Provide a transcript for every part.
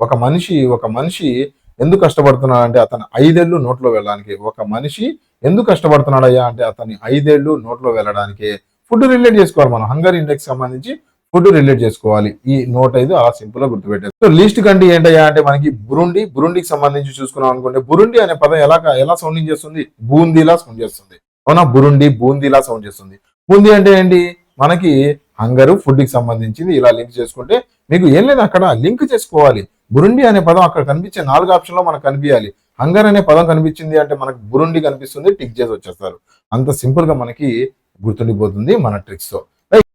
ఒక మనిషి ఎందుకు కష్టపడుతున్నాడు అంటే అతను 5 ఏళ్ళు నోట్లో వెళ్ళడానికి. ఒక మనిషి ఎందుకు కష్టపడుతున్నాడయ్యా అంటే అతని 5 ఏళ్ళు నోట్లో వెళ్ళడానికి. ఫుడ్ రిలేట్ చేసుకోవాలి, మనం హంగర్ ఇండెక్స్ సంబంధించి ఫుడ్ రిలేట్ చేసుకోవాలి. ఈ నోట్ 5 అలా సింపుల్ గా గుర్తుపెట్టారు. సో లీస్ట్ కంట్రీ ఏంటయ్యా అంటే మనకి బురుండికి సంబంధించి చూసుకున్నాం అనుకుంటే, బురుండి అనే పదం ఎలా సౌండింగ్ చేస్తుంది? బూందీలా సౌండ్ చేస్తుంది. అవునా, బూందీలా సౌండ్ చేస్తుంది. బూందీ అంటే ఏంటి? మనకి హంగరు, ఫుడ్ కి సంబంధించింది. ఇలా లింక్ చేసుకుంటే మీకు ఏం లేదు, అక్కడ లింక్ చేసుకోవాలి. బురుండి అనే పదం అక్కడ కనిపించే 4 ఆప్షన్ లో మనకు కనిపించాలి. హంగర్ అనే పదం కనిపించింది అంటే మనకు బురుండి కనిపిస్తుంది, టిక్ చేసి వచ్చేస్తారు. అంత సింపుల్ గా మనకి గుర్తుండిపోతుంది మన ట్రిక్స్ తో.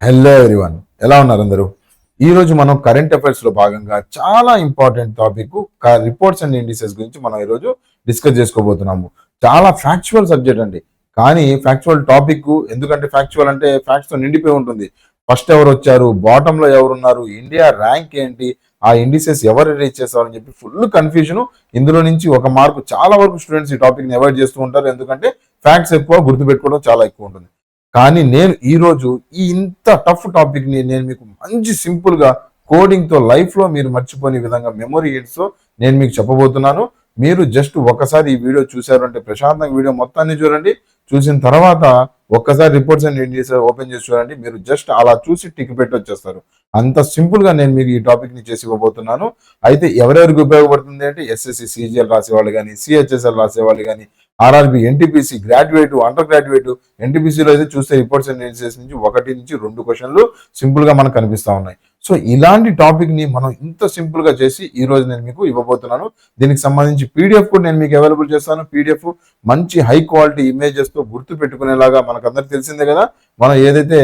హలో ఎవ్రీవన్, ఎలా ఉన్నారు అందరూ? ఈ రోజు మనం కరెంట్ అఫైర్స్ లో భాగంగా చాలా important topic reports and indices గురించి మనం ఈ రోజు డిస్కస్ చేసుకోబోతున్నాము. చాలా ఫ్యాక్చువల్ సబ్జెక్ట్ అండి, కానీ ఫ్యాక్చువల్ టాపిక్. ఎందుకంటే ఫ్యాక్చువల్ అంటే ఫ్యాక్ట్స్ తో నిండిపోయి ఉంటుంది. ఫస్ట్ ఎవరు వచ్చారు, బాటమ్ లో ఎవరున్నారు, ఇండియా ర్యాంక్ ఏంటి, ఆ ఇండిసెస్ ఎవరు రీచ్ చేస్తారు అని చెప్పి ఫుల్ కన్ఫ్యూజన్. ఇందులో నుంచి ఒక మార్కు చాలా వరకు స్టూడెంట్స్ ఈ టాపిక్ ని అవాయిడ్ చేస్తూ ఉంటారు. ఎందుకంటే ఫ్యాక్ట్స్ ఎక్కువ, గుర్తుపెట్టుకోవడం చాలా ఎక్కువ ఉంటుంది. కానీ నేను ఈ రోజు ఇంత టఫ్ టాపిక్ ని నేను మీకు మంచి సింపుల్ గా కోడింగ్ తో లైఫ్ లో మీరు మర్చిపోని విధంగా మెమొరీ ఎయిడ్స్ తో నేను మీకు చెప్పబోతున్నాను. మీరు జస్ట్ ఒకసారి ఈ వీడియో చూసారు అంటే ప్రశాంతంగా వీడియో మొత్తాన్ని చూడండి. చూసిన తర్వాత ఒక్కసారి రిపోర్ట్స్ అండ్ ఇండియస్ ఓపెన్ చేసి చూడండి. మీరు జస్ట్ అలా చూసి టిక్ పెట్టి వచ్చేస్తారు. అంత సింపుల్ గా నేను మీకు ఈ టాపిక్ ని చేసి ఇవ్వబోతున్నాను. అయితే ఎవరెవరికి ఉపయోగపడుతుంది అంటే ఎస్ఎస్సి సిజిఎల్ రాసేవాళ్ళు కానీ, సిహెచ్ఎస్ఎల్ రాసేవాళ్ళు కానీ, RRB, NTPC, graduate, undergraduate. ఎన్టీపీసీలో అయితే చూస్తే రిపోర్ట్స్ అండ్ ఇండియస్ నుంచి 1 నుంచి 2 క్వశ్చన్లు సింపుల్ గా మనకు కనిపిస్తా ఉన్నాయి. సో ఇలాంటి టాపిక్ ని మనం ఇంత సింపుల్ గా చేసి ఈ రోజు నేను మీకు ఇవ్వబోతున్నాను. దీనికి సంబంధించి పీడిఎఫ్ కూడా నేను మీకు అవైలబుల్ చేస్తాను. పీడిఎఫ్ మంచి హై క్వాలిటీ ఇమేజెస్ తో గుర్తు పెట్టుకునేలాగా. మనకు అందరికి తెలిసిందే కదా, మనం ఏదైతే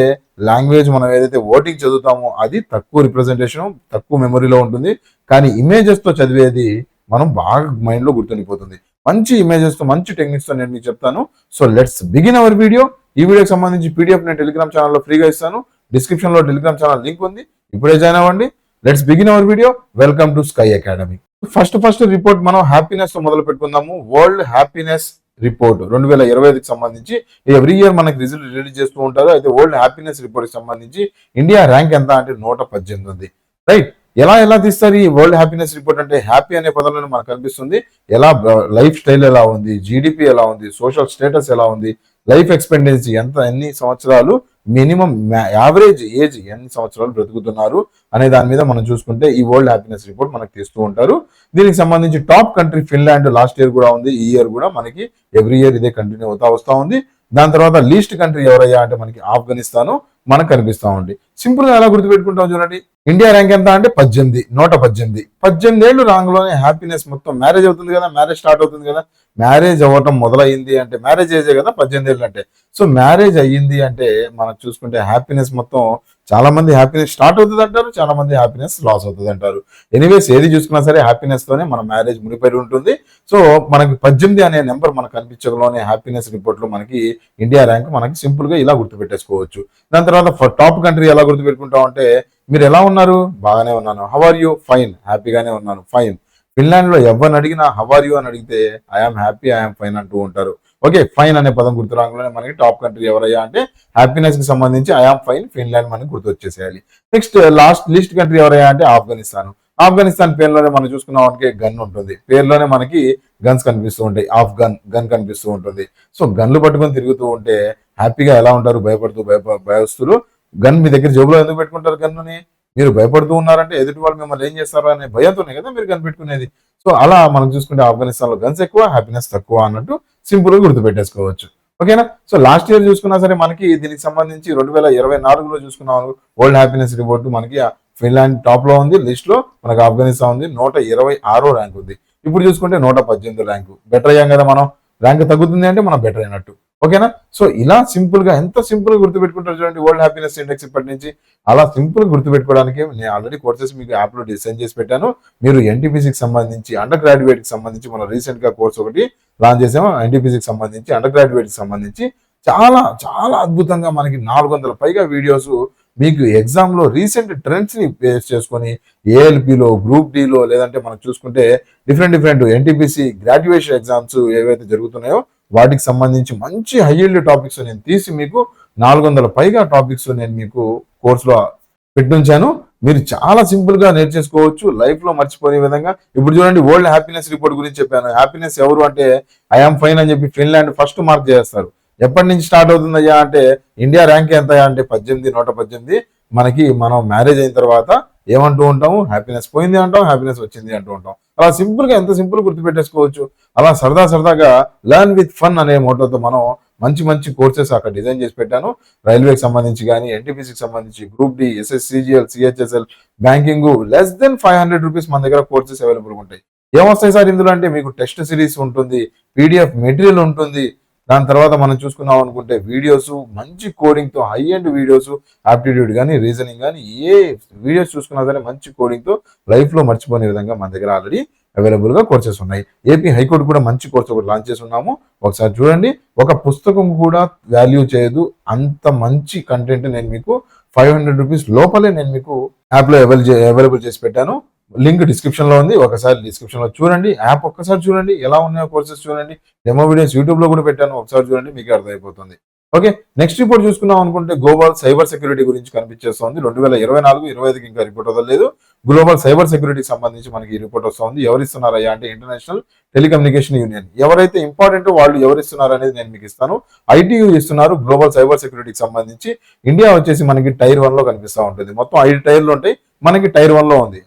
లాంగ్వేజ్ మనం ఏదైతే ఓటింగ్ చదువుతామో అది తక్కువ రిప్రజెంటేషన్, తక్కువ మెమరీలో ఉంటుంది. కానీ ఇమేజెస్ తో చదివేది మనం బాగా మైండ్ లో గుర్తుండిపోతుంది. మంచి ఇమేజెస్ తో, మంచి టెక్నిక్స్ తో నేను మీకు చెప్తాను. So let's begin our video. ఈ వీడియోకి సంబంధించి పీడిఎఫ్ నేను టెలిగ్రామ్ ఛానల్లో ఫ్రీగా ఇస్తాను. డిస్క్రిప్షన్ లో టెలిగ్రామ్ ఛానల్ లింక్ ఉంది, ఇప్పుడే జాయిన్ అవ్వండి. Let's begin our video. Welcome to sky academy. First report మనం హ్యాపీనెస్ తో మొదలు పెట్టుకుందాము. వరల్డ్ హ్యాపీనెస్ రిపోర్ట్ 2025కి సంబంధించి ఎవ్రీ ఇయర్ మనకి రిజల్ట్ రిలీజ్ చేస్తూ ఉంటారు. అయితే వరల్డ్ హ్యాపీనెస్ రిపోర్ట్ కి సంబంధించి ఇండియా ర్యాంక్ ఎంత అంటే 118 ఉంది. రైట్, ఎలా తీస్తారు ఈ వరల్డ్ హ్యాపీనెస్ రిపోర్ట్ అంటే? హ్యాపీ అనే పదంలోనే మనకు కనిపిస్తుంది. ఎలా లైఫ్ స్టైల్ ఎలా ఉంది, జీడిపి ఎలా ఉంది, సోషల్ స్టేటస్ ఎలా ఉంది, లైఫ్ ఎక్స్పెక్టెన్సీ ఎంత, ఎన్ని సంవత్సరాలు, మినిమం యావరేజ్ ఏజ్ ఎన్ని సంవత్సరాలు బ్రతుకుతున్నారు అనే దాని మీద మనం చూసుకుంటే ఈ వరల్డ్ హ్యాపీనెస్ రిపోర్ట్ మనకు తీస్తూ ఉంటారు. దీనికి సంబంధించి top country Finland last year కూడా ఉంది. ఈ ఇయర్ కూడా మనకి ఎవ్రీ ఇయర్ ఇదే కంటిన్యూ అవుతా వస్తూ ఉంది. దాని తర్వాత లీస్ట్ కంట్రీ ఎవరయ్యా అంటే మనకి ఆఫ్ఘనిస్తాను మనకు కనిపిస్తా ఉంది. సింపుల్ గా ఎలా గుర్తుపెట్టుకుంటాం చూడండి. ఇండియా ర్యాంక్ ఎంత అంటే 118. 18 ఏళ్ళు రాంగ్ లోనే హ్యాపీనెస్ మొత్తం మ్యారేజ్ అవుతుంది కదా, మ్యారేజ్ స్టార్ట్ అవుతుంది కదా. మ్యారేజ్ అవ్వటం మొదలైంది అంటే మ్యారేజ్ ఏజే కదా 18 ఏళ్ళు అంటే. సో మ్యారేజ్ అయ్యింది అంటే మనం చూసుకుంటే హ్యాపీనెస్ మొత్తం, చాలా మంది హ్యాపీనెస్ స్టార్ట్ అవుతుంది అంటారు, చాలా మంది హ్యాపీనెస్ లాస్ అవుతుంది అంటారు. ఎనీవేస్ ఏది చూసుకున్నా సరే హ్యాపీనెస్ తోనే మన మ్యారేజ్ ముడిపడి ఉంటుంది. సో మనకి 18 అనే నెంబర్ మనకు కనిపించడంలోనే హ్యాపీనెస్ రిపోర్ట్ లో మనకి ఇండియా ర్యాంక్ మనకి సింపుల్ గా ఇలా గుర్తుపెట్టేసుకోవచ్చు. దాని తర్వాత టాప్ కంట్రీ ఎలా గుర్తుపెట్టుకుంటాం అంటే, మీరు ఎలా ఉన్నారు? బాగానే ఉన్నాను. How are you? ఫైన్. హ్యాపీగానే ఉన్నాను. ఫైన్. ఫిన్లాండ్ లో ఎవరిని అడిగినా హౌ ఆర్ యూ అని అడిగితే ఐఎమ్ హ్యాపీ, ఐఎమ్ ఫైన్ అంటూ ఉంటారు. ఓకే, ఫైన్ అనే పదం గుర్తు రాగానే మనకి టాప్ కంట్రీ ఎవరయ్యా అంటే హ్యాపీనెస్ కి సంబంధించి ఐఎమ్ ఫైన్, ఫిన్లాండ్ మనకి గుర్తు వచ్చేసేయాలి. నెక్స్ట్ లీస్ట్ కంట్రీ ఎవరయ్యా అంటే ఆఫ్ఘనిస్తాన్. ఆఫ్ఘనిస్తాన్ పేరులోనే మనం చూసుకున్నాం అంటే గన్ ఉంటుంది. పేరులోనే మనకి గన్స్ కనిపిస్తూ ఉంటాయి. గన్ కనిపిస్తూ ఉంటుంది. సో గన్లు పట్టుకొని తిరుగుతూ ఉంటే హ్యాపీగా ఎలా ఉంటారు? భయస్తులు. గన్ మీ దగ్గర జేబులో ఎందుకు పెట్టుకుంటారు? గన్నుని మీరు భయపడుతూ ఉన్నారంటే ఎదుటి వాళ్ళు మిమ్మల్ని ఏం చేస్తారు అనే భయంతోనే కదా మీరు గన్ పెట్టుకునేది. సో అలా మనం చూసుకుంటే ఆఫ్ఘనిస్తాన్ లో గన్స్ ఎక్కువ, హ్యాపీనెస్ తక్కువ అన్నట్టు సింపుల్ గా గుర్తుపెట్టేసుకోవచ్చు. ఓకేనా? సో లాస్ట్ ఇయర్ చూసుకున్నా సరే మనకి దీనికి సంబంధించి 2024లో చూసుకున్నాం వరల్డ్ హ్యాపీనెస్ రిపోర్ట్ మనకి ఫిన్లాండ్ టాప్ లో ఉంది లిస్ట్ లో, మనకి ఆఫ్ఘనిస్తాన్ ఉంది 126వ ర్యాంక్ ఉంది. ఇప్పుడు చూసుకుంటే 118 ర్యాంకు. బెటర్ అయ్యాం కదా మనం. ర్యాంక్ తగ్గుతుంది అంటే మనం బెటర్ అయినట్టు. ఓకేనా? సో ఇలా సింపుల్ గా, ఎంత సింపుల్ గా గుర్తుపెట్టుకుంటారు చూడండి వరల్డ్ హ్యాపీనెస్ ఇండెక్స్ ఇప్పటి నుంచి. అలా సింపుల్ గా గుర్తుపెట్టుకోవడానికి నేను ఆల్రెడీ కోర్సెస్ మీకు యాప్ లో డిజైన్ చేసి పెట్టాను. మీరు ఎన్టీపీసీకి సంబంధించి, అండర్ గ్రాడ్యుయేట్ కి సంబంధించి మనం రీసెంట్ గా కోర్స్ ఒకటి లాంచ్ చేసాము. ఎన్టీపీసీకి సంబంధించి, అండర్ గ్రాడ్యుయేట్ కి సంబంధించి చాలా చాలా అద్భుతంగా మనకి 400 పైగా వీడియోస్ మీకు ఎగ్జామ్ లో రీసెంట్ ట్రెండ్స్ ని బేస్ చేసుకొని ఏఎల్పిలో, గ్రూప్ డిలో, లేదంటే మనం చూసుకుంటే డిఫరెంట్ ఎన్టీపీసీ గ్రాడ్యుయేషన్ ఎగ్జామ్స్ ఏవైతే జరుగుతున్నాయో వాటికి సంబంధించి మంచి హై యీల్డ్ టాపిక్స్ నేను తీసి మీకు 400 పైగా టాపిక్స్ నేను మీకు కోర్సులో పెట్టించాను. మీరు చాలా సింపుల్ గా నేర్చేసుకోవచ్చు లైఫ్ లో మర్చిపోయే విధంగా. ఇప్పుడు చూడండి, వరల్డ్ హ్యాపీనెస్ రిపోర్ట్ గురించి చెప్పాను. హ్యాపీనెస్ ఎవరు అంటే ఐఎమ్ ఫైన్ అని చెప్పి ఫిన్లాండ్ ఫస్ట్ మార్క్ చేస్తారు. ఎప్పటి నుంచి స్టార్ట్ అవుతుందయ్యా అంటే ఇండియా ర్యాంక్ ఎంత అంటే 118. మనకి మనం మ్యారేజ్ అయిన తర్వాత ఏమంటూ ఉంటాము, హ్యాపీనెస్ పోయింది అంటాం, హ్యాపీనెస్ వచ్చింది అంటూ ఉంటాం. అలా సింపుల్ గా ఎంత సింపుల్ గుర్తుపెట్టేసుకోవచ్చు. అలా సరదాగా లర్న్ విత్ ఫన్ అనే మోటోతో మనం మంచి మంచి కోర్సెస్ అక్కడ డిజైన్ చేసి పెట్టాను. రైల్వేకి సంబంధించి కానీ, ఎన్టీపీసీకి సంబంధించి, group D, SSCGL, CHSL, banking less than 500 rupees మన దగ్గర కోర్సెస్ అవైలబుల్ ఉంటాయి. ఏమొస్తాయి సార్ ఇందులో అంటే మీకు టెస్ట్ సిరీస్ ఉంటుంది, పీడిఎఫ్ మెటీరియల్ ఉంటుంది. దాని తర్వాత మనం చూసుకున్నాం అనుకుంటే వీడియోస్, మంచి కోడింగ్ తో హై అండ్ వీడియోస్, ఆప్టిట్యూడ్ కానీ, రీజనింగ్ కానీ, ఏ వీడియోస్ చూసుకున్నా సరే మంచి కోడింగ్ తో లైఫ్ లో మర్చిపోయే విధంగా మన దగ్గర ఆల్రెడీ అవైలబుల్ గా కోర్సెస్ ఉన్నాయి. ఏపీ హైకోర్టు కూడా మంచి కోర్స్ ఒకటి లాంచ్ చేసి ఉన్నాము. ఒకసారి చూడండి. ఒక పుస్తకం కూడా వాల్యూ చేయదు అంత మంచి కంటెంట్ నేను మీకు 500 రూపీస్ లోపలే నేను మీకు యాప్ లో అవైలబుల్ చేసి పెట్టాను. లింక్ డిస్క్రిప్షన్ లో ఉంది. ఒకసారి డిస్క్రిప్షన్ లో చూడండి. యాప్ ఒక్కసారి చూడండి, ఎలా ఉన్నాయో కోర్సెస్ చూడండి. డెమో వీడియోస్ యూట్యూబ్ లో కూడా పెట్టాను, ఒకసారి చూడండి, మీకు అర్థమైపోతుంది. ఓకే, నెక్స్ట్ రిపోర్ట్ చూసుకున్నాం అనుకుంటే గ్లోబల్ సైబర్ సెక్యూరిటీ గురించి కనిపించేస్తుంది. 2024-25కి ఇంకా రిపోర్ట్ వదలలేదు. గ్లోబల్ సైబర్ సెక్యూరిటీకి సంబంధించి మనకి ఈ రిపోర్ట్ వస్తుంది. ఎవరిస్తున్నారయ్యా అంటే ఇంటర్నేషనల్ టెలికమ్యూనికేషన్ యూనియన్. ఎవరైతే ఇంపార్టెంట్ వాళ్ళు ఎవరిస్తున్నారు అనేది నేను మీకు ఇస్తాను. ఐటీయూ ఇస్తున్నారు గ్లోబల్ సైబర్ సెక్యూరిటీకి సంబంధించి. ఇండియా వచ్చేసి మనకి టైర్ 1 లో కనిపిస్తూ ఉంటుంది. మొత్తం 5 టైర్లు ఉంటాయి, మనకి టైర్ 1 లో ఉంది.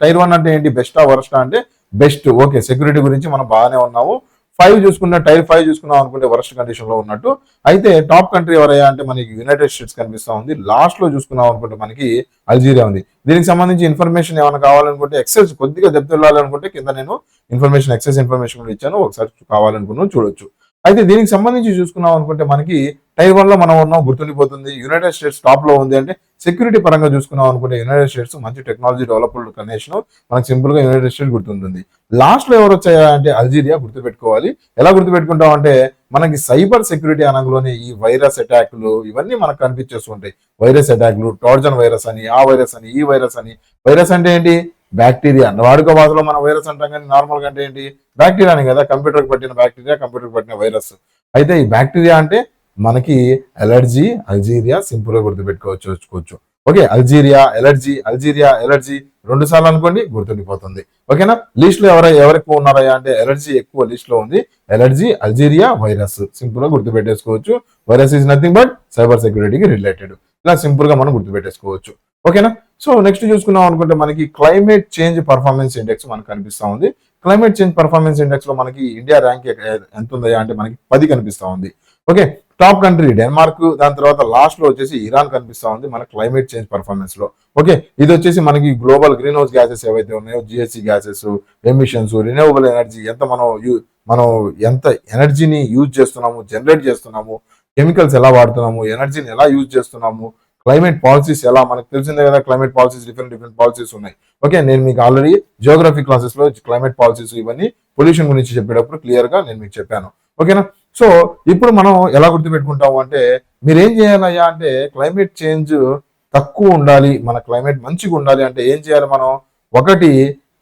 టైర్ వన్ అంటే ఏంటి, బెస్టా వరస్టా అంటే బెస్ట్. ఓకే, సెక్యూరిటీ గురించి మనం బాగానే ఉన్నాము. 5 చూసుకున్న టైర్ 5 చూసుకున్నాం అనుకుంటే వరస్ట్ కండిషన్ లో ఉన్నట్టు. అయితే టాప్ కంట్రీ ఎవరయ్యా అంటే మనకి యునైటెడ్ స్టేట్స్ కనిపిస్తా ఉంది. లాస్ట్ లో చూసుకున్నాం అనుకుంటే మనకి అల్జీరియా ఉంది. దీనికి సంబంధించి ఇన్ఫర్మేషన్ ఏమైనా కావాలనుకుంటే, ఎక్సెస్ కొద్దిగా దెబ్బ వెళ్ళాలనుకుంటే కింద నేను ఎక్సెస్ ఇన్ఫర్మేషన్ కూడా ఇచ్చాను, ఒకసారి కావాలనుకున్నాను చూడొచ్చు. అయితే దీనికి సంబంధించి చూసుకున్నాం అనుకుంటే మనకి టైర్ 1 లో మనం ఉన్నాం, గుర్తుండిపోతుంది. యునైటెడ్ స్టేట్స్ టాప్ లో ఉంది అంటే సెక్యూరిటీ పరంగా చూసుకున్నాం అనుకుంటే యునైటెడ్ స్టేట్స్ మంచి టెక్నాలజీ డెవలప్డ్ నేషన్, మనకు సింపుల్ గా యునైటెడ్ స్టేట్స్ గుర్తుంటుంది. లాస్ట్ లో ఎవరు వచ్చాయా అంటే అల్జీరియా. గుర్తుపెట్టుకోవాలి. ఎలా గుర్తుపెట్టుకుంటాం అంటే మనకి సైబర్ సెక్యూరిటీ అనగానే ఈ వైరస్ అటాక్లు ఇవన్నీ మనకు కనిపించేస్తుంటాయి. వైరస్ అటాక్లు, ట్రోజన్ వైరస్ అని, ఆ వైరస్ అని, ఈ వైరస్ అని. వైరస్ అంటే ఏంటి, బ్యాక్టీరియా. వాడుక భాషలో మనం వైరస్ అంటాం, కానీ నార్మల్ గా అంటే ఏంటి, బ్యాక్టీరియాని కదా. కంప్యూటర్ పట్టిన బ్యాక్టీరియా, కంప్యూటర్ పట్టిన వైరస్. అయితే ఈ బ్యాక్టీరియా అంటే మనకి అలర్జీ, అల్జీరియా, సింపుల్ గా గుర్తుపెట్టుకోవచ్చు. ఓకే, అల్జీరియా ఎలర్జీ 2 సార్లు అనుకోండి, గుర్తుండిపోతుంది. ఓకేనా. లిస్ట్ లో ఎవరు ఎక్కువ ఉన్నారయ్యా అంటే ఎలర్జీ ఎక్కువ లిస్ట్ లో ఉంది. ఎలర్జీ, అల్జీరియా, వైరస్ సింపుల్ గా గుర్తుపెట్టేసుకోవచ్చు. Virus is nothing but cyber సెక్యూరిటీకి రిలేటెడ్. ఇలా సింపుల్ గా మనం గుర్తుపెట్టేసుకోవచ్చు. ఓకేనా. సో నెక్స్ట్ చూసుకున్నాం అనుకుంటే మనకి క్లైమేట్ చేంజ్ పర్ఫార్మెన్స్ ఇండెక్స్ మనకు కనిపిస్తా ఉంది. క్లైమేట్ చేంజ్ పర్ఫార్మెన్స్ ఇండెక్స్ లో మనకి ఇండియా ర్యాంక్ ఎంత ఉందయ్యా అంటే మనకి 10 కనిపిస్తా ఉంది. ఓకే, టాప్ కంట్రీ డెన్మార్క్, దాని తర్వాత లాస్ట్ లో వచ్చేసి ఇరాన్ కనిపిస్తా ఉంది మన క్లైమేట్ చేంజ్ పర్ఫార్మెన్స్ లో. ఓకే, ఇది వచ్చేసి మనకి గ్లోబల్ గ్రీన్ హౌస్ గ్యాసెస్ ఏవైతే ఉన్నాయో, GHC gases, emissions, renewable energy, మనం ఎంత ఎనర్జీని యూజ్ చేస్తున్నాము, జనరేట్ చేస్తున్నాము, కెమికల్స్ ఎలా వాడుతున్నాము, ఎనర్జీని ఎలా యూజ్ చేస్తున్నాము, క్లైమేట్ పాలసీస్ ఎలా, మనకు తెలిసిందే కదా. క్లైమేట్ పాలసీస్ డిఫరెంట్ పాలసీస్ ఉన్నాయి. ఓకే, నేను మీకు ఆల్రెడీ జియోగ్రఫీ క్లాసెస్ లో క్లైమేట్ పాలసీస్ ఇవన్నీ పొల్యూషన్ గురించి చెప్పేటప్పుడు క్లియర్ గా నేను మీకు చెప్పాను. ఓకేనా. సో ఇప్పుడు మనం ఎలా గుర్తుపెట్టుకుంటాము అంటే, మీరు ఏం చేయాలయ్యా అంటే క్లైమేట్ చేంజ్ తక్కువ ఉండాలి, మన క్లైమేట్ మంచిగా ఉండాలి అంటే ఏం చేయాలి మనం,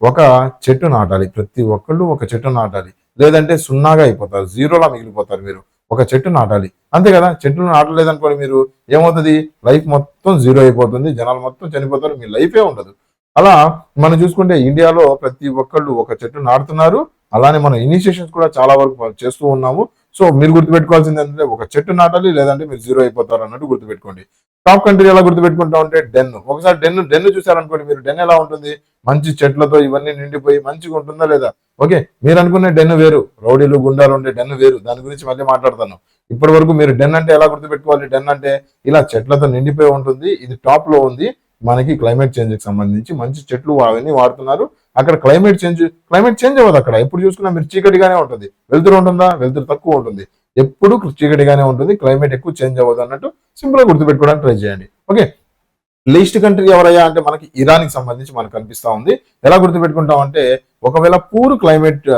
ఒక చెట్టు నాటాలి. ప్రతి ఒక్కళ్ళు ఒక చెట్టు నాటాలి, లేదంటే సున్నాగా అయిపోతారు, జీరోలా మిగిలిపోతారు. మీరు ఒక చెట్టు నాటాలి, అంతే కదా. చెట్లు నాటలేదనుకోండి మీరు, ఏమవుతుంది, లైఫ్ మొత్తం జీరో అయిపోతుంది, జనాలు మొత్తం చనిపోతారు, మీ లైఫే ఉండదు. అలా మనం చూసుకుంటే ఇండియాలో ప్రతి ఒక్కళ్ళు ఒక చెట్టు నాటుతున్నారు. అలానే మనం ఇనిషియేషన్స్ కూడా చాలా వరకు చేస్తూ ఉన్నాము. సో మీరు గుర్తుపెట్టుకోవాల్సింది ఏంటంటే ఒక చెట్టు నాటాలి, లేదంటే మీరు జీరో అయిపోతారు అన్నట్టు గుర్తుపెట్టుకోండి. టాప్ కంట్రీ ఎలా గుర్తుపెట్టుకుంటా ఉంటే డెన్. ఒకసారి డెన్ చూసారనుకోండి మీరు, డెన్ ఎలా ఉంటుంది, మంచి చెట్లతో ఇవన్నీ నిండిపోయి మంచిగా ఉంటుందా లేదా. ఓకే, మీరు అనుకునే డెన్ వేరు, రౌడీలు గుండాలు ఉండే డెన్ వేరు, దాని గురించి మళ్ళీ మాట్లాడతాను. ఇప్పటి వరకు మీరు డెన్ అంటే ఎలా గుర్తుపెట్టుకోవాలి, డెన్ అంటే ఇలా చెట్లతో నిండిపోయి ఉంటుంది, ఇది టాప్ లో ఉంది. మనకి క్లైమేట్ చేంజ్ కి సంబంధించి మంచి చెట్లు అవన్నీ వాడుతున్నారు. అక్కడ క్లైమేట్ చేంజ్ అవ్వదు. అక్కడ ఎప్పుడు చూసుకున్నా మీరు చీకటిగానే ఉంటుంది. వెలుతురు ఉంటుందా, వెలుతురు తక్కువ ఉంటుంది, ఎప్పుడు చీకటిగానే ఉంటుంది, క్లైమేట్ ఎక్కువ చేంజ్ అవ్వదు అన్నట్టు సింపుల్ గా గుర్తుపెట్టుకోవడానికి ట్రై చేయండి. ఓకే, లీస్ట్ కంట్రీ ఎవరయ్యా అంటే మనకి ఇరాన్ కి సంబంధించి మనకు కనిపిస్తా ఉంది. ఎలా గుర్తుపెట్టుకుంటాం అంటే ఒకవేళ పూర్ క్లైమేట్,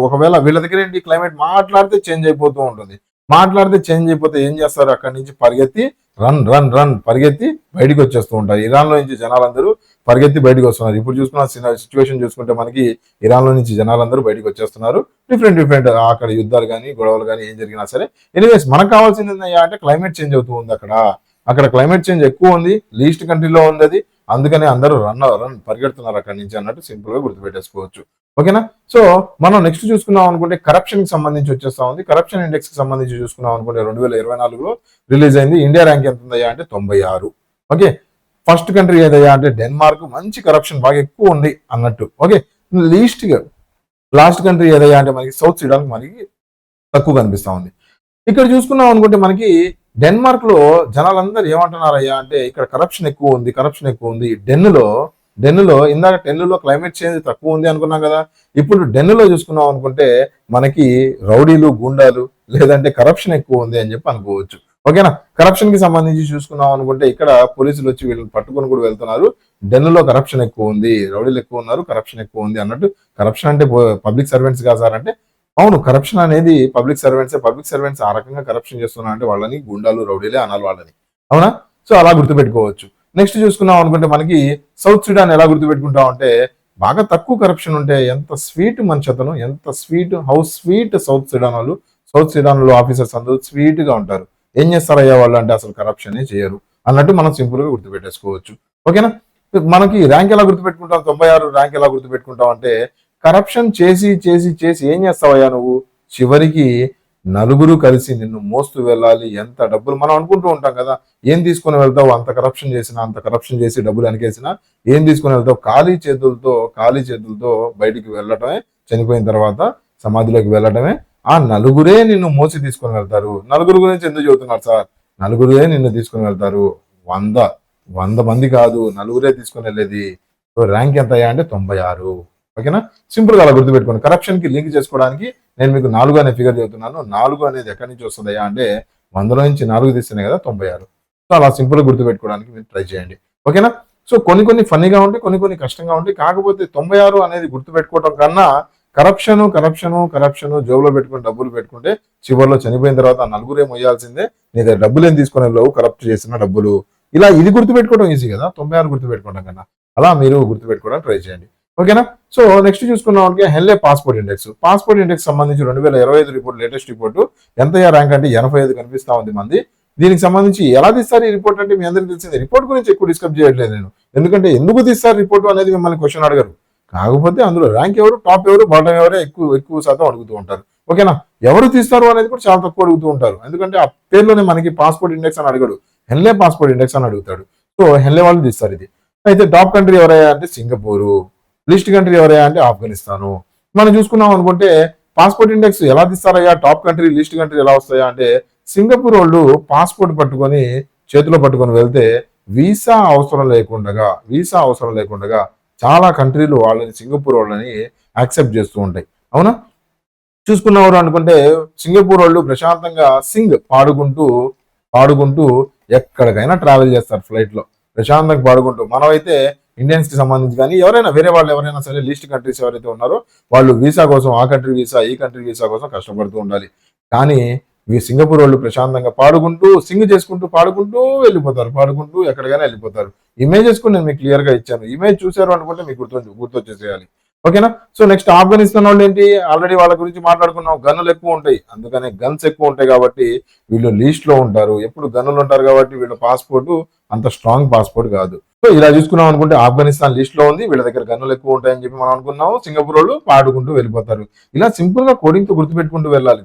ఒకవేళ వీళ్ళ దగ్గర ఏంటి, క్లైమేట్ మాట్లాడితే చేంజ్ అయిపోతూ ఉంటుంది. మాట్లాడితే చేంజ్ అయిపోతే ఏం చేస్తారు, అక్కడి నుంచి పరిగెత్తి రన్ పరిగెత్తి బయటకు వచ్చేస్తూ ఉంటారు. ఇరాన్ లో నుంచి జనాలందరూ పరిగెత్తి బయటకు వస్తున్నారు. ఇప్పుడు చూసుకున్న సిచ్యువేషన్ చూసుకుంటే మనకి ఇరాన్ లో నుంచి జనాలందరూ బయటకు వచ్చేస్తున్నారు. డిఫరెంట్ అక్కడ యుద్ధాలు కానీ, గొడవలు కానీ ఏం జరిగినా సరే. ఎనీవేస్ మనకు కావాల్సింది ఏంటంటే క్లైమేట్ చేంజ్ అవుతూ ఉంది. అక్కడ క్లైమేట్ చేంజ్ ఎక్కువ ఉంది, లీస్ట్ కంట్రీలో ఉంది అది. అందుకనే అందరూ రన్ పరిగెడుతున్నారు అక్కడి నుంచి అన్నట్టు సింపుల్ గా గుర్తుపెట్టేసుకోవచ్చు. ఓకేనా? సో మనం నెక్స్ట్ చూసుకున్నాం అనుకుంటే కరప్షన్ కి సంబంధించి వచ్చేస్తా ఉంది. కరప్షన్ ఇండెక్స్ కి సంబంధించి చూసుకున్నాం అనుకుంటే 2024లో రిలీజ్ అయింది. ఇండియా ర్యాంక్ ఎంత ఉందయ్యా అంటే 96. ఓకే, ఫస్ట్ కంట్రీ ఏదయ్యా అంటే డెన్మార్క్, మంచి కరప్షన్ బాగా ఎక్కువ ఉంది అన్నట్టు. ఓకే, లాస్ట్ కంట్రీ ఏదయ్యా అంటే మనకి సౌత్ సుడాన్ మనకి తక్కువ కనిపిస్తా ఉంది. ఇక్కడ చూసుకున్నాం అనుకుంటే మనకి డెన్మార్క్ లో జనాలందరూ ఏమంటున్నారయ్యా అంటే ఇక్కడ కరప్షన్ ఎక్కువ ఉంది. డెన్నులో ఇందాక టెన్నులో క్లైమేట్ చేంజ్ తక్కువ ఉంది అనుకున్నాం కదా, ఇప్పుడు డెన్నులో చూసుకున్నాం అనుకుంటే మనకి రౌడీలు, గుండాలు లేదంటే కరప్షన్ ఎక్కువ ఉంది అని చెప్పి అనుకోవచ్చు. ఓకేనా? కరప్షన్ కి సంబంధించి చూసుకున్నాం అనుకుంటే ఇక్కడ పోలీసులు వచ్చి వీళ్ళని పట్టుకొని కూడా వెళ్తున్నారు. డెన్నులో కరప్షన్ ఎక్కువ ఉంది, రౌడీలు ఎక్కువ ఉన్నారు, కరప్షన్ ఎక్కువ ఉంది అన్నట్టు. కరప్షన్ అంటే పబ్లిక్ సర్వెంట్స్ కాదు సార్ అంటే అవును, కరప్షన్ అనేది పబ్లిక్ సర్వెంట్స్ ఆ రకంగా కరప్షన్ చేస్తున్నా అంటే వాళ్ళని గుండాలు, రౌడీలే అనాలి వాళ్ళని. అవునా? సో అలా గుర్తుపెట్టుకోవచ్చు. నెక్స్ట్ చూసుకున్నాం అనుకుంటే మనకి సౌత్ సుడాన్ ఎలా గుర్తుపెట్టుకుంటాం అంటే బాగా తక్కువ కరప్షన్ ఉంటే ఎంత స్వీట్ మనిషి అతను, ఎంత sweet, how sweet south Sudan లో ఆఫీసర్స్ అందరూ స్వీట్ గా ఉంటారు. ఏం చేస్తారయ్యా వాళ్ళు అంటే అసలు కరప్షన్ చేయరు అన్నట్టు మనం సింపుల్ గా గుర్తుపెట్టేసుకోవచ్చు. ఓకేనా? మనకి ర్యాంక్ ఎలా గుర్తుపెట్టుకుంటాం, 96 ర్యాంక్ ఎలా గుర్తుపెట్టుకుంటాం అంటే కరప్షన్ చేసి ఏం చేస్తావయ్యా నువ్వు, చివరికి నలుగురు కలిసి నిన్ను మోస్తూ వెళ్ళాలి. ఎంత డబ్బులు మనం అనుకుంటూ ఉంటాం కదా, ఏం తీసుకుని వెళ్తావు, అంత కరప్షన్ చేసి డబ్బులు అనికేసినా ఏం తీసుకుని వెళ్తావు, ఖాళీ చేతులతో బయటికి వెళ్ళటమే, చనిపోయిన తర్వాత సమాధిలోకి వెళ్ళటమే. ఆ నలుగురే నిన్ను మోసి తీసుకొని వెళ్తారు. నలుగురు గురించి ఎందుకు చెబుతున్నారు సార్, నలుగురే నిన్ను తీసుకొని వెళ్తారు. 100 మంది కాదు, నలుగురే తీసుకొని వెళ్ళేది. సో ర్యాంక్ ఎంత అయ్యా అంటే 96. ఓకేనా? సింపుల్ గా అలా గుర్తుపెట్టుకోండి. కరప్షన్ కి లింక్ చేసుకోవడానికి నేను మీకు 4 అనే ఫిగర్ చెబుతున్నాను. 4 అనేది ఎక్కడి నుంచి వస్తుందయ్యా అంటే 100లో నుంచి 4 తీస్తేనే కదా 96. సో అలా సింపుల్ గా గుర్తుపెట్టుకోవడానికి మీరు ట్రై చేయండి. ఓకేనా? సో కొన్ని ఫన్నీగా ఉంటాయి, కొన్ని కష్టంగా ఉంటాయి. కాకపోతే 96 అనేది గుర్తుపెట్టుకోవడం కన్నా కరప్షన్ జోబులో పెట్టుకుని డబ్బులు పెట్టుకుంటే చివరిలో చనిపోయిన తర్వాత ఆ నలుగురే మొయ్యాల్సిందే. నీ దగ్గర డబ్బులు ఏం తీసుకునే లేవు, కరప్ట్ చేసిన డబ్బులు. ఇలా ఇది గుర్తుపెట్టుకోవడం ఈజీ కదా 96 గుర్తుపెట్టుకోవడం కన్నా. అలా మీరు గుర్తుపెట్టుకోవడానికి ట్రై చేయండి. ఓకేనా? సో నెక్స్ట్ చూసుకున్నాం హెన్లే పాస్పోర్ట్ ఇండెక్స్ సంబంధించి 2025 రిపోర్ట్, లేటెస్ట్ రిపోర్ట్ ఎంత ర్యాంక్ అంటే 85 కనిపిస్తా ఉంది మంది. దీనికి సంబంధించి ఎలా తీస్తారు ఈ రిపోర్ట్ అంటే మీ అందరికీ తెలిసింది. రిపోర్ట్ గురించి ఎక్కువ డిస్కస్ చేయట్లేదు నేను, ఎందుకంటే ఎందుకు తీస్తారు రిపోర్ట్ అనేది మిమ్మల్ని క్వశ్చన్ అడగరు. కాకపోతే అందులో ర్యాంక్ ఎవరు, టాప్ ఎవరు, బాటం ఎవరే ఎక్కువ శాతం అడుగుతూ ఉంటారు. ఓకేనా? ఎవరు తీస్తారు అనేది కూడా చాలా తక్కువ అడుగుతూ ఉంటారు. ఎందుకంటే ఆ పేర్లోనే మనకి పాస్పోర్ట్ ఇండెక్స్ అని అడగడు, హెన్లే పాస్పోర్ట్ ఇండెక్స్ అని అడుగుతాడు. సో హెన్లే వాళ్ళు తీస్తారు ఇది. అయితే టాప్ కంట్రీ ఎవరయ్యా అంటే సింగపూరు, లిస్ట్ కంట్రీ ఎవరయ్యా అంటే ఆఫ్ఘనిస్తాను. మనం చూసుకున్నాం అనుకుంటే పాస్పోర్ట్ ఇండెక్స్ ఎలా తీస్తారయ్యా, టాప్ కంట్రీ, లిస్ట్ కంట్రీ ఎలా వస్తాయా అంటే సింగపూర్ వాళ్ళు పాస్పోర్ట్ చేతిలో పట్టుకొని వెళ్తే వీసా అవసరం లేకుండా చాలా కంట్రీలు సింగపూర్ వాళ్ళని యాక్సెప్ట్ చేస్తూ ఉంటాయి. అవునా? చూసుకున్నవారు అనుకుంటే సింగపూర్ వాళ్ళు ప్రశాంతంగా సింగ్ పాడుకుంటూ ఎక్కడికైనా ట్రావెల్ చేస్తారు ఫ్లైట్ లో, ప్రశాంతంగా పాడుకుంటూ. మనమైతే ఇండియన్స్ కి సంబంధించి కానీ వేరే వాళ్ళు ఎవరైనా సరే లిస్ట్ కంట్రీస్ ఎవరైతే ఉన్నారో వాళ్ళు వీసా కోసం ఆ కంట్రీ వీసా ఈ కంట్రీ వీసా కోసం కష్టపడుతూ ఉండాలి. కానీ ఈ సింగపూర్ వాళ్ళు ప్రశాంతంగా సింగ్ చేసుకుంటూ పాడుకుంటూ ఎక్కడికైనా వెళ్ళిపోతారు. ఇమేజెస్ కూడా నేను మీకు క్లియర్ గా ఇచ్చాను, ఇమేజ్ చూసారు అనుకుంటే మీకు గుర్తొచ్చేసేయాలి. ఓకేనా? సో నెక్స్ట్ ఆఫ్ఘనిస్తాన్ వాళ్ళు ఏంటి, ఆల్రెడీ వాళ్ళ గురించి మాట్లాడుకున్నాం, గన్నులు ఎక్కువ ఉంటాయి. అందుకనే గన్స్ ఎక్కువ ఉంటాయి కాబట్టి వీళ్ళు లీస్ట్ లో ఉంటారు, ఎప్పుడు గన్నులు ఉంటారు కాబట్టి వీళ్ళ పాస్పోర్ట్ అంత స్ట్రాంగ్ పాస్పోర్ట్ కాదు. సో ఇలా చూసుకున్నాం అనుకుంటే ఆఫ్ఘనిస్తాన్ లిస్ట్ లో ఉంది, వీళ్ళ దగ్గర గన్నులు ఎక్కువ ఉంటాయని చెప్పి మనం అనుకున్నాము. సింగపూర్ వాళ్ళు పాడుకుంటూ వెళ్ళిపోతారు. ఇలా సింపుల్ గా కోడింగ్ తో గుర్తుపెట్టుకుంటూ వెళ్ళాలి.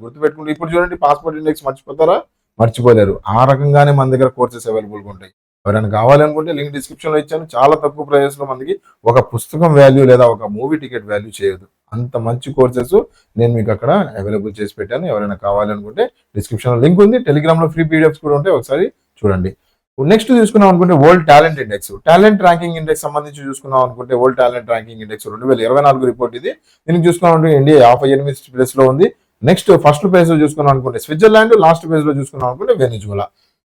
ఇప్పుడు చూడండి పాస్పోర్ట్ ఇండెక్స్ మర్చిపోతారా, మర్చిపోలేరు. ఆ రకంగానే మన దగ్గర కోర్సెస్ అవైలబుల్ గా ఉంటాయి. ఎవరైనా కావాలనుకుంటే లింక్ డిస్క్రిప్షన్ లో ఇచ్చాను. చాలా తక్కువ ప్రైస్ లో మనకి ఒక పుస్తకం వాల్యూ లేదా ఒక మూవీ టికెట్ వాల్యూ చేయదు, అంత మంచి కోర్సెస్ నేను మీకు అక్కడ అవైలబుల్ చేసి పెట్టాను. ఎవరైనా కావాలనుకుంటే డిస్క్రిప్షన్ లో లింక్ ఉంది. టెలిగ్రామ్ లో ఫ్రీ పీడిఎఫ్స్ కూడా ఉంటాయి, ఒకసారి చూడండి. నెక్స్ట్ చూసుకున్నాం అనుకుంటే వరల్డ్ టాలెంట్ ర్యాంకింగ్ ఇండెక్స్ సంబంధించి చూసుకున్నాం అనుకుంటే world talent ranking index 2024 report ఇది. దీనికి చూసుకున్నాం అంటే ఇండియా 58 ప్లేస్ లో ఉంది. నెక్స్ట్ ఫస్ట్ ప్లేస్ లో చూసుకున్నాం అనుకుంటే స్విట్జర్లాండ్, లాస్ట్ ప్లేస్ లో చూసుకున్నాం అనుకుంటే వెనిజులా.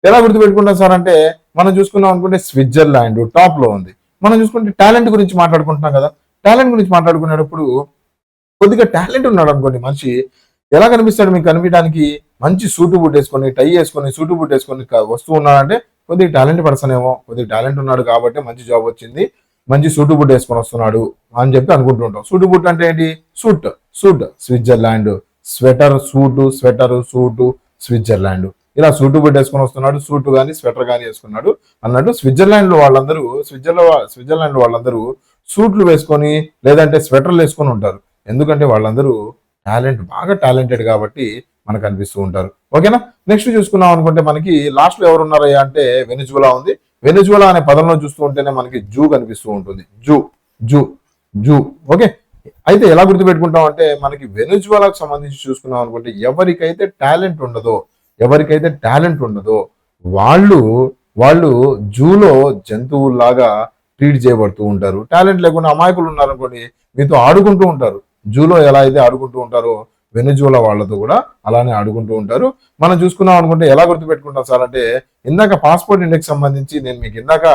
ఎలా గుర్తుపెట్టుకుంటాం సార్ అంటే మనం చూసుకున్నాం అనుకుంటే స్విట్జర్లాండ్ టాప్ లో ఉంది. మనం చూసుకుంటే టాలెంట్ గురించి మాట్లాడుకుంటున్నాం కదా, టాలెంట్ గురించి మాట్లాడుకునేటప్పుడు కొద్దిగా టాలెంట్ ఉన్నాడు అనుకోండి మనిషి, ఎలా కనిపిస్తాడు మీకు కనిపించడానికి, మంచి సూటు బూట్ వేసుకొని టై వేసుకొని సూటు బూట్ వేసుకొని వస్తూ ఉన్నాడంటే కొద్దిగా టాలెంట్ పర్సన్ ఏమో, కొద్దిగా టాలెంట్ ఉన్నాడు కాబట్టి మంచి జాబ్ వచ్చింది, మంచి సూటు బూట్ వేసుకొని వస్తున్నాడు అని చెప్పి అనుకుంటూ ఉంటాం. సూటు బూట్ అంటే ఏంటి, suit Switzerland, sweater suit Switzerland. ఇలా సూటు బుట్ వేసుకొని వస్తున్నాడు, సూటు కానీ స్వెటర్ కానీ వేసుకున్నాడు అన్నట్టు. స్విట్జర్లాండ్ వాళ్ళందరూ సూట్లు వేసుకొని లేదంటే స్వెటర్లు వేసుకొని ఉంటారు. ఎందుకంటే వాళ్ళందరూ బాగా టాలెంటెడ్ కాబట్టి మనకు అనిపిస్తూ ఉంటారు. ఓకేనా. నెక్స్ట్ చూసుకున్నాం అనుకుంటే మనకి లాస్ట్ లో ఎవరు ఉన్నారయ్యా అంటే వెనిజులా ఉంది. వెనిజులా అనే పదంలో చూస్తూ ఉంటేనే మనకి జూ కనిపిస్తూ ఉంటుంది. Zoo zoo zoo okay. అయితే ఎలా గుర్తుపెట్టుకుంటాం అంటే మనకి వెనిజులాకు సంబంధించి చూసుకున్నాం అనుకుంటే ఎవరికైతే టాలెంట్ ఉండదో వాళ్ళు వాళ్ళు జూలో జంతువుల్లాగా ట్రీట్ చేయబడుతూ ఉంటారు. టాలెంట్ లేకుండా అమాయకులు ఉన్నారనుకోండి మీతో ఆడుకుంటూ ఉంటారు. జూలో ఎలా అయితే ఆడుకుంటూ ఉంటారో వెనిజులా వాళ్ళతో కూడా అలానే ఆడుకుంటూ ఉంటారు. మనం చూసుకున్నాం అనుకుంటే ఎలా గుర్తుపెట్టుకుంటాం సార్ అంటే ఇందాక పాస్పోర్ట్ ఇండెక్స్ సంబంధించి నేను మీకు ఇందాక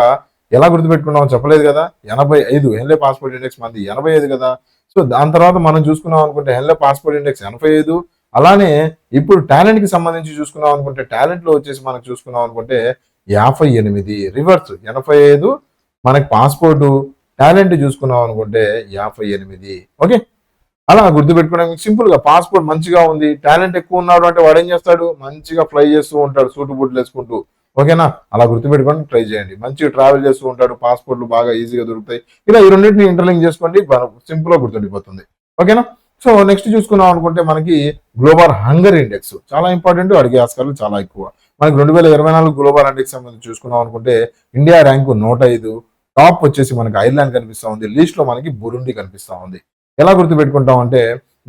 ఎలా గుర్తుపెట్టుకున్నామో చెప్పలేదు కదా. 85 హెన్లే పాస్పోర్ట్ ఇండెక్స్ మంది 85 కదా. సో దాని తర్వాత మనం చూసుకున్నాం అనుకుంటే హెన్లే పాస్పోర్ట్ ఇండెక్స్ 85. అలానే ఇప్పుడు టాలెంట్ కి సంబంధించి చూసుకున్నాం అనుకుంటే టాలెంట్ లో వచ్చేసి మనకు చూసుకున్నాం అనుకుంటే 58 రివర్స్ 85 మనకి పాస్పోర్ట్, టాలెంట్ చూసుకున్నాం అనుకుంటే 58. ఓకే. అలా గుర్తుపెట్టుకోవడానికి సింపుల్ గా పాస్పోర్ట్ మంచిగా ఉంది, టాలెంట్ ఎక్కువ ఉన్నాడు అంటే వాడు ఏం చేస్తాడు మంచిగా ఫ్లై చేస్తూ ఉంటాడు సూటు బూట్లు వేసుకుంటూ. ఓకేనా. అలా గుర్తుపెట్టుకొని ట్రై చేయండి. మంచిగా ట్రావెల్ చేస్తూ ఉంటాడు, పాస్పోర్ట్లు బాగా ఈజీగా దొరుకుతాయి. ఇలా ఈ రెండింటిని ఇంటర్లింక్ చేసుకోండి, సింపుల్ గా గుర్తుండిపోతుంది. ఓకేనా. సో నెక్స్ట్ చూసుకున్నాం అనుకుంటే మనకి గ్లోబల్ హంగర్ ఇండెక్స్ చాలా ఇంపార్టెంట్, అడిగే ఆస్కారాలు చాలా ఎక్కువ. మనకి 2024 గ్లోబల్ ఇండెక్స్ సంబంధించి చూసుకున్నాం అనుకుంటే ఇండియా ర్యాంకు 105. టాప్ వచ్చేసి మనకి ఐర్లాండ్ కనిపిస్తా ఉంది, లీస్ట్ లో మనకి బురుండి కనిపిస్తా ఉంది. ఎలా గుర్తుపెట్టుకుంటాం అంటే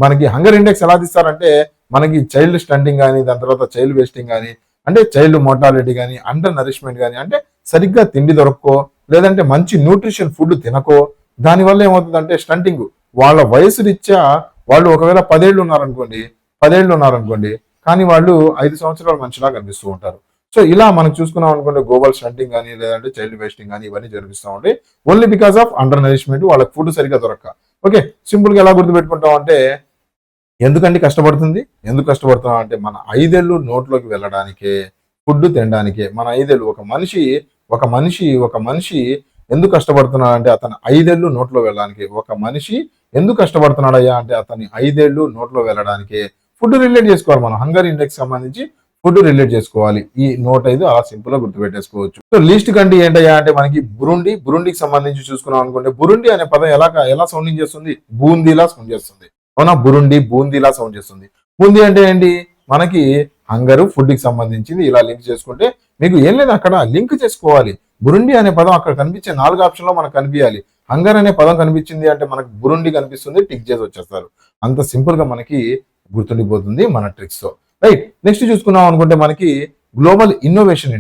మనకి హంగర్ ఇండెక్స్ ఎలా తీస్తారంటే మనకి చైల్డ్ స్టంటింగ్ కానీ, దాని తర్వాత చైల్డ్ వేస్టింగ్ కానీ, అంటే చైల్డ్ మోర్టాలిటీ కానీ, అండర్ నరిష్మెంట్ కానీ, అంటే సరిగ్గా తిండి దొరక్కో లేదంటే మంచి న్యూట్రిషన్ ఫుడ్ తినకో, దానివల్ల ఏమవుతుందంటే స్టంటింగ్ వాళ్ళ వయసు రీత్యా వాళ్ళు ఒకవేళ 10 ఏళ్ళు ఉన్నారనుకోండి కానీ వాళ్ళు 5 సంవత్సరాలు మంచిలా కనిపిస్తూ ఉంటారు. సో ఇలా మనం చూసుకున్నాం అనుకుంటే గ్లోబల్ స్టంటింగ్ కానీ లేదంటే చైల్డ్ వేస్టింగ్ కానీ ఇవన్నీ జరిపిస్తూ ఉంటాయి. Only because of under nourishment, వాళ్ళకి ఫుడ్ సరిగ్గా దొరక్క. ఓకే. సింపుల్ గా ఎలా గుర్తుపెట్టుకుంటాం అంటే ఎందుకు కష్టపడుతున్నాం అంటే మన 5 ఏళ్ళు నోట్లోకి వెళ్ళడానికే, ఫుడ్ తినడానికే. మన 5 ఏళ్ళు ఒక మనిషి ఎందుకు కష్టపడుతున్నాడు అంటే అతను 5 ఏళ్ళు నోట్లో వెళ్ళడానికి. ఒక మనిషి ఎందుకు కష్టపడుతున్నాడయ్యా అంటే అతని 5 ఏళ్ళు నోట్లో వెళ్ళడానికే. ఫుడ్ రిలేట్ చేసుకోవాలి మనం, హంగర్ ఇండెక్స్ సంబంధించి ఫుడ్ రిలేట్ చేసుకోవాలి. ఈ 105 అలా సింపుల్ గా గుర్తుపెట్టేసుకోవచ్చు. సో లీస్ట్ కంటే ఏంటయ్యా అంటే మనకి బురుండికి సంబంధించి చూసుకున్నాం అనుకుంటే బురుండి అనే పదం ఎలా సౌండింగ్ చేస్తుంది, బూందీలా సౌండ్ చేస్తుంది. అవునా, బూందీలా సౌండ్ చేస్తుంది. బూందీ అంటే ఏంటి, మనకి హంగరు ఫుడ్ కి సంబంధించింది. ఇలా లింక్ చేసుకుంటే మీకు ఏం లేదు, అక్కడ లింక్ చేసుకోవాలి. బురుండి అనే పదం అక్కడ కనిపించే 4 ఆప్షన్ లో మనకు కనిపించాలి. హంగర్ అనే పదం కనిపించింది అంటే మనకు బురుండి కనిపిస్తుంది, టిక్ చేసి వచ్చేస్తారు. అంత సింపుల్ గా మనకి గుర్తుండిపోతుంది మన ట్రిక్స్ తో. రైట్. నెక్స్ట్ చూసుకున్నాం అనుకుంటే మనకి గ్లోబల్ ఇన్నోవేషన్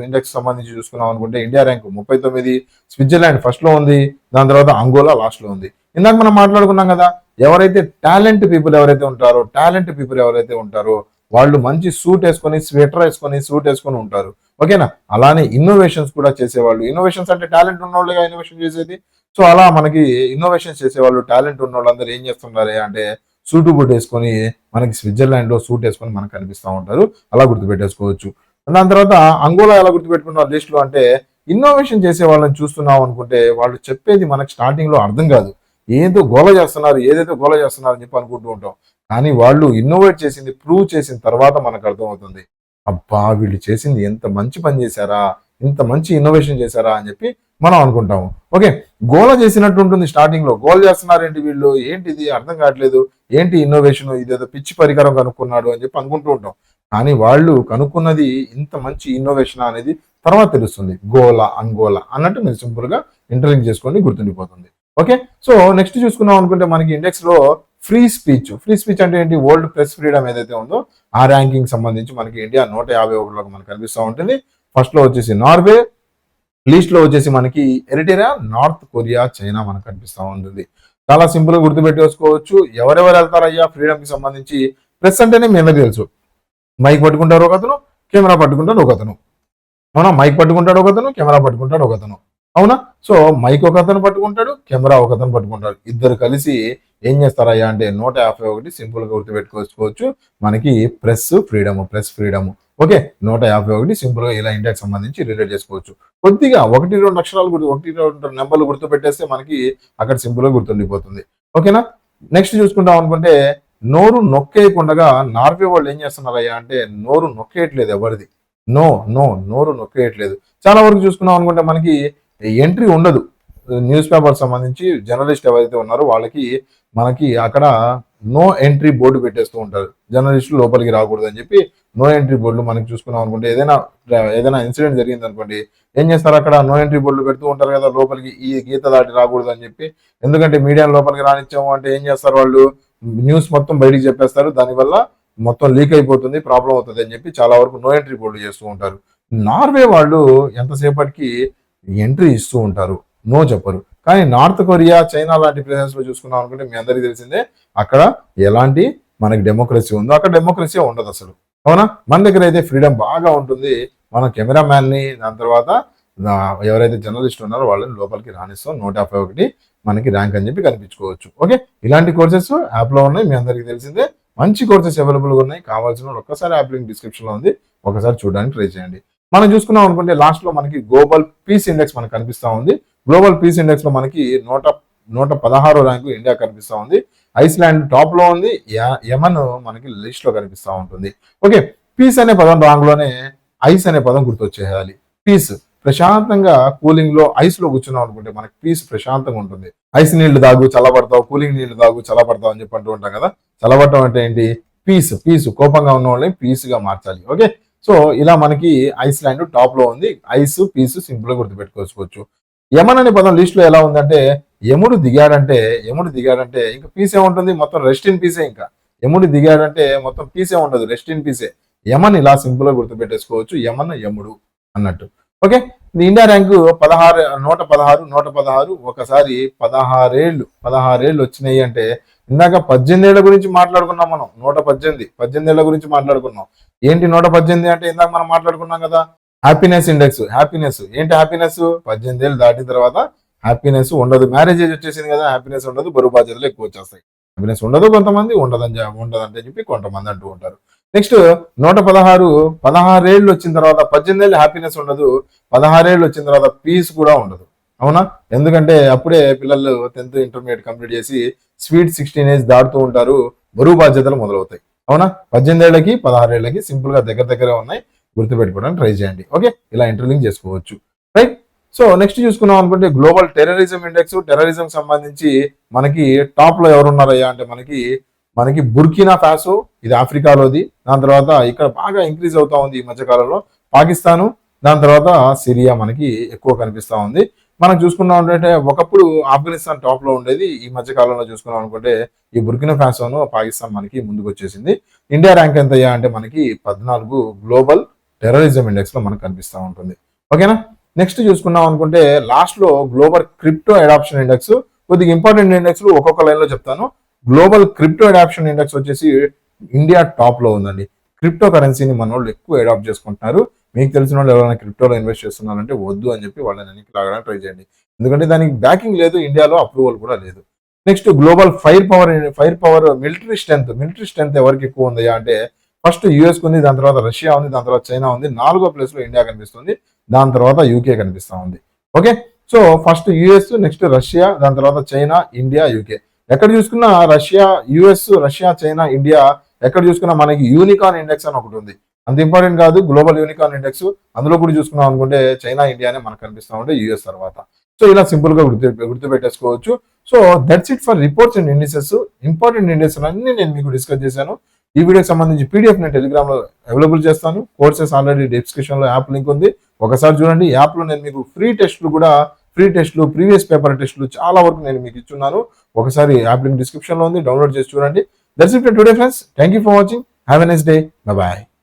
ఇండెక్స్ సంబంధించి చూసుకున్నాం అనుకుంటే ఇండియా ర్యాంక్ 39, స్విట్జర్లాండ్ ఫస్ట్ లో ఉంది, దాని తర్వాత అంగోలా లాస్ట్ లో ఉంది. ఇందాక మనం మాట్లాడుకున్నాం కదా, ఎవరైతే టాలెంట్ పీపుల్ ఎవరైతే ఉంటారో వాళ్ళు మంచి సూట్ వేసుకొని, స్వెటర్ వేసుకొని, సూట్ వేసుకొని ఉంటారు. ఓకేనా. అలానే ఇన్నోవేషన్స్ కూడా చేసేవాళ్ళు, ఇన్నోవేషన్స్ అంటే టాలెంట్ ఉన్న వాళ్ళుగా ఇన్నోవేషన్ చేసేది. సో అలా మనకి ఇన్నోవేషన్స్ చేసేవాళ్ళు, టాలెంట్ ఉన్న వాళ్ళందరూ ఏం చేస్తున్నారు అంటే సూటు బూట్ వేసుకొని మనకి స్విట్జర్లాండ్ లో సూట్ వేసుకొని మనకు కనిపిస్తూ ఉంటారు. అలా గుర్తుపెట్టేసుకోవచ్చు. దాని తర్వాత అంగోలా ఎలా గుర్తుపెట్టుకున్నారు లిస్ట్ లో అంటే ఇన్నోవేషన్ చేసే వాళ్ళని చూస్తున్నాం అనుకుంటే వాళ్ళు చెప్పేది మనకి స్టార్టింగ్ లో అర్థం కాదు, ఏదైతే గోల చేస్తున్నారు అని చెప్పి అనుకుంటూ ఉంటాం. కానీ వాళ్ళు ఇన్నోవేట్ చేసింది, ప్రూవ్ చేసిన తర్వాత మనకు అర్థమవుతుంది, అబ్బా వీళ్ళు చేసింది ఎంత మంచి పని చేశారా, ఇంత మంచి ఇన్నోవేషన్ చేశారా అని చెప్పి మనం అనుకుంటాము. ఓకే. గోల చేసినట్టు ఉంటుంది స్టార్టింగ్ లో, గోల చేస్తున్నారేంటి వీళ్ళు, ఏంటి ఇది అర్థం కావట్లేదు, ఏంటి ఇన్నోవేషన్, ఇదేదో పిచ్చి పరికరం కనుక్కున్నాడు అని చెప్పి అనుకుంటూ ఉంటాం. కానీ వాళ్ళు కనుక్కున్నది ఇంత మంచి ఇన్నోవేషన్ అనేది తర్వాత తెలుస్తుంది. అంగోలా అన్నట్టు మీరు సింపుల్ గా ఇంటర్లింక్ చేసుకోండి, గుర్తుండిపోతుంది. ఓకే. సో నెక్స్ట్ చూసుకున్నాం అనుకుంటే మనకి ఇండెక్స్ లో ఫ్రీ స్పీచ్ అంటే ఏంటి, వరల్డ్ ప్రెస్ ఫ్రీడమ్ ఏదైతే ఉందో ఆ ర్యాంకింగ్ సంబంధించి మనకి ఇండియా 151 మనకు కనిపిస్తూ ఉంటుంది. ఫస్ట్ లో వచ్చేసి నార్వే, లీస్ట్ లో వచ్చేసి మనకి ఎరిటేరియా, నార్త్ కొరియా, చైనా మనకు కనిపిస్తూ ఉంటుంది. చాలా సింపుల్ గా గుర్తుపెట్టుకోవచ్చు. ఎవరెవరు వెళ్తారయ్యా ఫ్రీడమ్ కి సంబంధించి, ప్రెస్ అంటేనే మీ అందరికీ తెలుసు, మైక్ పట్టుకుంటారు ఒకతను, కెమెరా పట్టుకుంటాడు ఒకతను. అవునా, మైక్ పట్టుకుంటాడు ఒకతను, కెమెరా పట్టుకుంటాడు ఒకతను. అవునా. సో మైక్ ఒకతను పట్టుకుంటాడు, కెమెరా ఒకతను పట్టుకుంటాడు. ఇద్దరు కలిసి ఏం చేస్తారయ్యా అంటే 151 సింపుల్ గా గుర్తుపెట్టుకోవచ్చు మనకి ప్రెస్ ఫ్రీడమ్. ఓకే. 151 సింపుల్ గా ఇలా ఇండియాకి సంబంధించి రిలేట్ చేసుకోవచ్చు. కొద్దిగా 1-2 అక్షరాలు 1-2 నెంబర్లు గుర్తుపెట్టేస్తే మనకి అక్కడ సింపుల్ గా గుర్తుండిపోతుంది. ఓకేనా. నెక్స్ట్ చూసుకుంటాం అనుకుంటే నోరు నొక్కేయకుండా నార్వే వాళ్ళు ఏం చేస్తున్నారయ్యా అంటే నోరు నొక్కేయట్లేదు ఎవరిది. నోరు నొక్కేయట్లేదు. చాలా వరకు చూసుకున్నాం అనుకుంటే మనకి ఎంట్రీ ఉండదు. న్యూస్ పేపర్ సంబంధించి జర్నలిస్ట్ ఎవరైతే ఉన్నారో వాళ్ళకి మనకి అక్కడ నో ఎంట్రీ బోర్డు పెట్టేస్తూ ఉంటారు. జర్నలిస్టులు లోపలికి రాకూడదు అని చెప్పి నో ఎంట్రీ బోర్డులు మనకి చూసుకున్నాం అనుకుంటే ఏదైనా ఇన్సిడెంట్ జరిగింది అనుకోండి, ఏం చేస్తారు అక్కడ నో ఎంట్రీ బోర్డులు పెడుతూ ఉంటారు కదా, లోపలికి ఈ గీత దాటి రాకూడదు అని చెప్పి. ఎందుకంటే మీడియాను లోపలికి రానిచ్చాము అంటే ఏం చేస్తారు వాళ్ళు, న్యూస్ మొత్తం బయటికి చెప్పేస్తారు, దానివల్ల మొత్తం లీక్ అయిపోతుంది, ప్రాబ్లం అవుతుంది అని చెప్పి చాలా వరకు నో ఎంట్రీ బోర్డులు చేస్తూ ఉంటారు. నార్వే వాళ్ళు ఎంతసేపటికి ఎంట్రీ ఇస్తూ ఉంటారు, నో చెప్పరు. కానీ నార్త్ కొరియా, చైనా లాంటి ప్లేసెస్ లో చూసుకున్నాం అనుకుంటే మీ అందరికీ తెలిసిందే అక్కడ ఎలాంటి మనకి డెమోక్రసీ ఉందో అక్కడ డెమోక్రసీ ఉండదు అసలు. అవునా? మన దగ్గర అయితే ఫ్రీడమ్ బాగా ఉంటుంది. మన కెమెరామ్యాన్ ని, దాని తర్వాత ఎవరైతే జర్నలిస్ట్ ఉన్నారో వాళ్ళని లోపలికి రాణిస్తాం. 151 మనకి ర్యాంక్ అని చెప్పి కనిపించుకోవచ్చు. ఓకే, ఇలాంటి కోర్సెస్ యాప్ లో ఉన్నాయి, మీ అందరికీ తెలిసిందే. మంచి కోర్సెస్ అవైలబుల్ గా ఉన్నాయి. కావాల్సిన ఒక్కసారి యాప్ లింక్ డిస్క్రిప్షన్ లో ఉంది, ఒకసారి చూడడానికి ట్రై చేయండి. మనం చూసుకున్నాం అనుకుంటే లాస్ట్ లో మనకి గ్లోబల్ పీస్ ఇండెక్స్ మనకు కనిపిస్తా ఉంది. గ్లోబల్ పీస్ ఇండెక్స్ లో మనకి 116 ర్యాంకు ఇండియా కనిపిస్తా ఉంది. ఐస్లాండ్ టాప్ లో ఉంది, యమన్ మనకి లిస్ట్ లో కనిపిస్తా ఉంటుంది. ఓకే, పీస్ అనే పదం రాంగ్లోనే ఐస్ అనే పదం గుర్తొచ్చేయాలి. పీస్ ప్రశాంతంగా కూలింగ్ లో ఐస్ లో కూర్చున్నాం అనుకుంటే మనకి పీస్ ప్రశాంతంగా ఉంటుంది. ఐస్ నీళ్లు తాగు చల్లబడతావు, కూలింగ్ నీళ్లు తాగు చల్లబడతావు అని చెప్పి అంటూ ఉంటాం కదా. చల్లబడటం అంటే ఏంటి? పీస్ కోపంగా ఉన్న వాళ్ళని పీస్ గా మార్చాలి. ఓకే, సో ఇలా మనకి ఐస్లాండ్ టాప్ లో ఉంది. ఐస్ పీస్ సింపుల్ గా గుర్తుపెట్టుకోవచ్చు. యమన్ అనే పదం లిస్ట్ లో ఎలా ఉందంటే యముడు దిగాడంటే ఇంకా పీస్ ఏముంటుంది, మొత్తం రెస్ట్ ఇన్ పీసే. ఇంకా యముడు దిగాడంటే మొత్తం పీసే ఉండదు, రెస్ట్ ఇన్ పీసే. యమన్ ఇలా సింపుల్ గా గుర్తుపెట్టేసుకోవచ్చు, యముడు అన్నట్టు. ఓకే, ఇండియా ర్యాంకు 116 ఒకసారి 16 ఏళ్ళు వచ్చినాయి అంటే ఇందాక 18 ఏళ్ల గురించి మాట్లాడుకున్నాం మనం. 18 ఏళ్ల గురించి మాట్లాడుకున్నాం. ఏంటి 118 అంటే ఇందాక మనం మాట్లాడుకున్నాం కదా, హ్యాపీనెస్ ఇండెక్స్. ఏంటి హ్యాపీనెస్? 18 ఏళ్ళు దాటిన తర్వాత హ్యాపీనెస్ ఉండదు. మ్యారేజ్ ఏజ్ వచ్చేసింది కదా, హ్యాపీనెస్ ఉండదు, బరువు బాధ్యతలు ఎక్కువ వచ్చేస్తాయి. హ్యాపీనెస్ ఉండదు, కొంతమంది ఉండదంటే చెప్పి కొంతమంది అంటూ ఉంటారు. నెక్స్ట్ 16 ఏళ్ళు వచ్చిన తర్వాత 18 ఏళ్ళు హ్యాపీనెస్ ఉండదు, 16 ఏళ్ళు వచ్చిన తర్వాత పీస్ కూడా ఉండదు. అవునా? ఎందుకంటే అప్పుడే పిల్లలు 10th ఇంటర్మీడియట్ కంప్లీట్ చేసి స్వీట్ 16 ఏజ్ దాటుతూ ఉంటారు, బరువు బాధ్యతలు మొదలవుతాయి. అవునా? 18 ఏళ్ళకి 16 ఏళ్ళకి సింపుల్ గా దగ్గర ఉన్నాయి, గుర్తుపెట్టుకోవడానికి ట్రై చేయండి. ఓకే, ఇలా ఇంటర్లింక్ చేసుకోవచ్చు. రైట్, సో నెక్స్ట్ చూసుకున్నాం అనుకుంటే గ్లోబల్ టెర్రరిజం ఇండెక్స్. టెర్రరిజం సంబంధించి మనకి టాప్ లో ఎవరున్నారయ్యా అంటే మనకి బుర్కినా ఫాసో, ఇది ఆఫ్రికాలోది. దాని తర్వాత ఇక్కడ బాగా ఇంక్రీజ్ అవుతా ఉంది ఈ మధ్య కాలంలో పాకిస్తాను, దాని తర్వాత సిరియా మనకి ఎక్కువ కనిపిస్తా ఉంది. మనం చూసుకున్నాం అంటే ఒకప్పుడు ఆఫ్ఘనిస్తాన్ టాప్ లో ఉండేది, ఈ మధ్య కాలంలో చూసుకున్నాం అనుకుంటే ఈ బుర్కినా ఫాసోను పాకిస్తాన్ మనకి ముందుకు వచ్చేసింది. ఇండియా ర్యాంక్ ఎంత అయ్యా అంటే మనకి 14 గ్లోబల్ టెర్రరిజం ఇండెక్స్ లో మనకు కనిపిస్తూ ఉంటుంది. ఓకేనా? నెక్స్ట్ చూసుకున్నాం అనుకుంటే లాస్ట్ లో గ్లోబల్ క్రిప్టో అడాప్షన్ ఇండెక్స్. కొద్దిగా ఇంపార్టెంట్ ఇండెక్స్ ఒక్కొక్క లైన్ లో చెప్తాను. గ్లోబల్ క్రిప్టో అడాప్షన్ ఇండెక్స్ వచ్చేసి ఇండియా టాప్ లో ఉందండి. క్రిప్టో కరెన్సీని మన వాళ్ళు ఎక్కువ అడాప్ట్ చేసుకుంటున్నారు. మీకు తెలిసిన వాళ్ళు ఎవరైనా క్రిప్టోలో ఇన్వెస్ట్ చేస్తున్నారంటే వద్దు అని చెప్పి వాళ్ళని వెనక్కి లాగడానికి ట్రై చేయండి. ఎందుకంటే దానికి బ్యాకింగ్ లేదు, ఇండియాలో అప్రూవల్ కూడా లేదు. Next global fire power military strength ఎవరికి ఎక్కువ ఉంది అంటే ఫస్ట్ యుఎస్ ఉంది, దాని తర్వాత రష్యా ఉంది, దాని తర్వాత చైనా ఉంది, 4వ ప్లేస్ లో ఇండియా కనిపిస్తుంది, దాని తర్వాత యూకే కనిపిస్తా ఉంది. Okay, so first US, next Russia, దాని తర్వాత చైనా, ఇండియా, యూకే. ఎక్కడ చూసుకున్నా రష్యా, చైనా, ఇండియా ఎక్కడ చూసుకున్నా మనకి యూనికార్న్ ఇండెక్స్ అని ఒకటి ఉంది. అంత ఇంపార్టెంట్ కాదు గ్లోబల్ యూనికార్న్ ఇండెక్స్. అందులో కూడా చూసుకున్నాం అనుకుంటే చైనా, ఇండియానే మనకు కనిపిస్తా ఉంటే యుఎస్ తర్వాత. సో ఇలా సింపుల్ గా గుర్తుపెట్టేసుకోవచ్చు. So that's it for reports and indices. Important indices అన్ని నేను మీకు డిస్కస్ చేశాను. ఈ వీడియోకి సంబంధించి పీడిఎఫ్ నేను టెలిగ్రామ్ లో అవైలబుల్ చేస్తాను. కోర్సెస్ ఆల్రెడీ డిస్క్రిప్షన్ లో యాప్ లింక్ ఉంది, ఒకసారి చూడండి. యాప్ లో నేను మీకు ఫ్రీ టెస్ట్లు ప్రీవియస్ పేపర్ టెస్ట్లు చాలా వరకు నేను మీకు ఇచ్చున్నాను. ఒకసారి యాప్ లింక్ డిస్క్రిప్షన్ లో ఉంది, డౌన్లోడ్ చేసి చూడండి. That's it for today friends. Thank you for watching. Have a nice day. Bye bye.